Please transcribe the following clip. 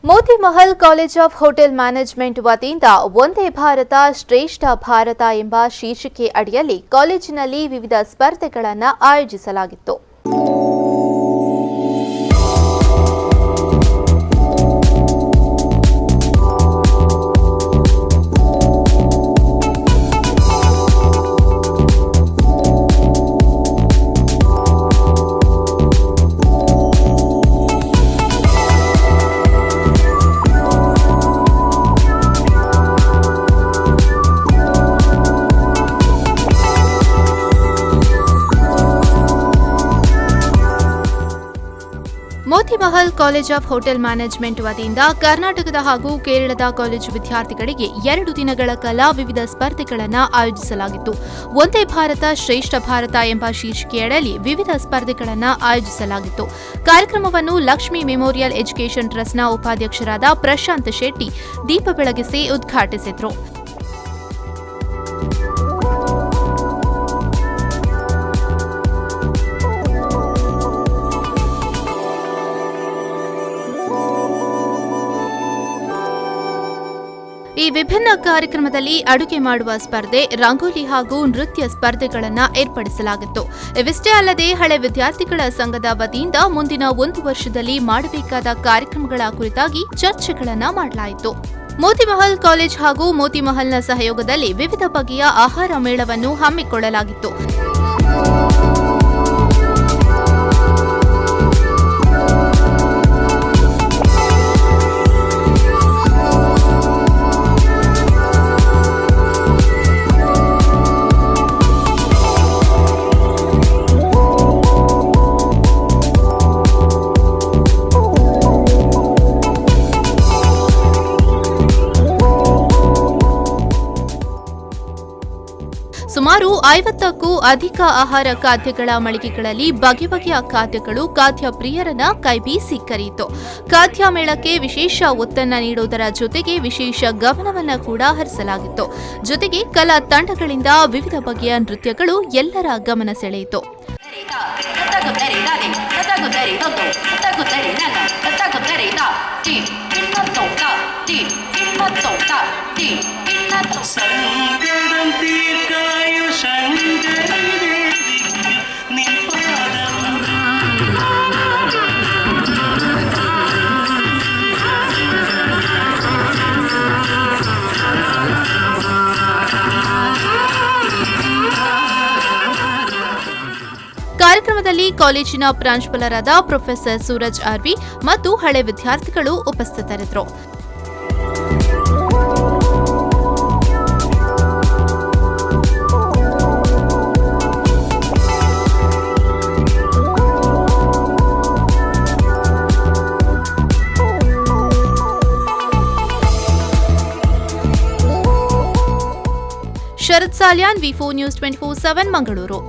Moti Mahal college of hotel management ವತಿಯಿಂದ ಒಂದೇ ಭಾರತ ಶ್ರೇಷ್ಠ ಭಾರತ ಎಂಬ ಶೀರ್ಷಿಕೆ ಅಡಿಯಲ್ಲಿ ಕಾಲೇಜಿನಲ್ಲಿ ವಿವಿಧ ಸ್ಪರ್ಧೆಗಳನ್ನು ಆಯೋಜಿಸಲಾಗಿತ್ತು. Moti Mahal college of hotel management ವತಿಯಿಂದ ಕರ್ನಾಟಕದ ಹಾಗೂ ಕೇರಳದ ಕಾಲೇಜು ವಿದ್ಯಾರ್ಥಿಗಳಿಗೆ 2 ದಿನಗಳ ಕಾಲ ವಿವಿಧ ಸ್ಪರ್ಧೆಗಳನ್ನು ಆಯೋಜಿಸಲಾಗಿತ್ತು. ಒಂದೇ ಭಾರತ ಶ್ರೇಷ್ಠ ಭಾರತ ಎಂಬ ಶೀರ್ಷಿಕೆಯಡಿಯಲ್ಲಿ ವಿವಿಧ ಸ್ಪರ್ಧೆಗಳನ್ನು ಆಯೋಜಿಸಲಾಗಿತ್ತು. ಕಾರ್ಯಕ್ರಮವನ್ನು ಲಕ್ಷ್ಮೀ ಮೆಮೋರಿಯಲ್ ಎಜುಕೇಷನ್ ಟ್ರಸ್ಟ್ನ ಉಪಾಧ್ಯಕ್ಷರಾದ ಪ್ರಶಾಂತ್ ಶೆಟ್ಟಿ ದೀಪ ಬೆಳಗಿಸಿ ಉದ್ಘಾಟಿಸಿದರು. ಈ ವಿಭಿನ್ನ ಕಾರ್ಯಕ್ರಮದಲ್ಲಿ ಅಡುಗೆ ಮಾಡುವ ಸ್ಪರ್ಧೆ, ರಂಗೋಲಿ ಹಾಗೂ ನೃತ್ಯ ಸ್ಪರ್ಧೆಗಳನ್ನು ಏರ್ಪಡಿಸಲಾಗಿತ್ತು. ಇವಿಷ್ಟೇ ಅಲ್ಲದೆ ಹಳೆ ವಿದ್ಯಾರ್ಥಿಗಳ ಸಂಘದ ವತಿಯಿಂದ ಮುಂದಿನ 1 ವರ್ಷದಲ್ಲಿ ಮಾಡಬೇಕಾದ ಕಾರ್ಯಕ್ರಮಗಳ ಕುರಿತಾಗಿ ಚರ್ಚೆಗಳನ್ನು ಮಾಡಲಾಯಿತು. ಮೋತಿ ಮಹಲ್ ಕಾಲೇಜ್ ಹಾಗೂ ಮೋತಿ ಮಹಲ್ನ ಸಹಯೋಗದಲ್ಲಿ ವಿವಿಧ ಬಗೆಯ ಆಹಾರ ಮೇಳವನ್ನು ಹಮ್ಮಿಕೊಳ್ಳಲಾಗಿತ್ತು. ಸುಮಾರು 50ಕ್ಕೂ ಅಧಿಕ ಆಹಾರ ಖಾದ್ಯಗಳ ಮಳಿಗೆಗಳಲ್ಲಿ ಬಗೆ ಬಗೆಯ ಖಾದ್ಯಗಳು ಖಾದ್ಯ ಪ್ರಿಯರನ್ನ ಕೈಬೀಸಿ ಕರೆಯಿತು. ಖಾದ್ಯ ಮೇಳಕ್ಕೆ ವಿಶೇಷ ಒತ್ತನ್ನು ನೀಡುವುದರ ಜೊತೆಗೆ ವಿಶೇಷ ಗಮನವನ್ನು ಕೂಡ ಹರಿಸಲಾಗಿತ್ತು. ಜೊತೆಗೆ ಕಲಾ ತಂಡಗಳಿಂದ ವಿವಿಧ ಬಗೆಯ ನೃತ್ಯಗಳು ಎಲ್ಲರ ಗಮನ ಸೆಳೆಯಿತು. ಕಾರ್ಯಕ್ರಮದಲ್ಲಿ ಕಾಲೇಜಿನ ಪ್ರಾಂಶುಪಾಲರಾದ ಪ್ರೊಫೆಸರ್ ಸೂರಜ್ ಆರ್ವಿ ಮತ್ತು ಹಳೆ ವಿದ್ಯಾರ್ಥಿಗಳು ಉಪಸ್ಥಿತರಿದ್ದರು. ಶರತ್ ಸಾಲ್ಯಾನ್, ವಿ4 ನ್ಯೂಸ್ 24/7 ಮಂಗಳೂರು.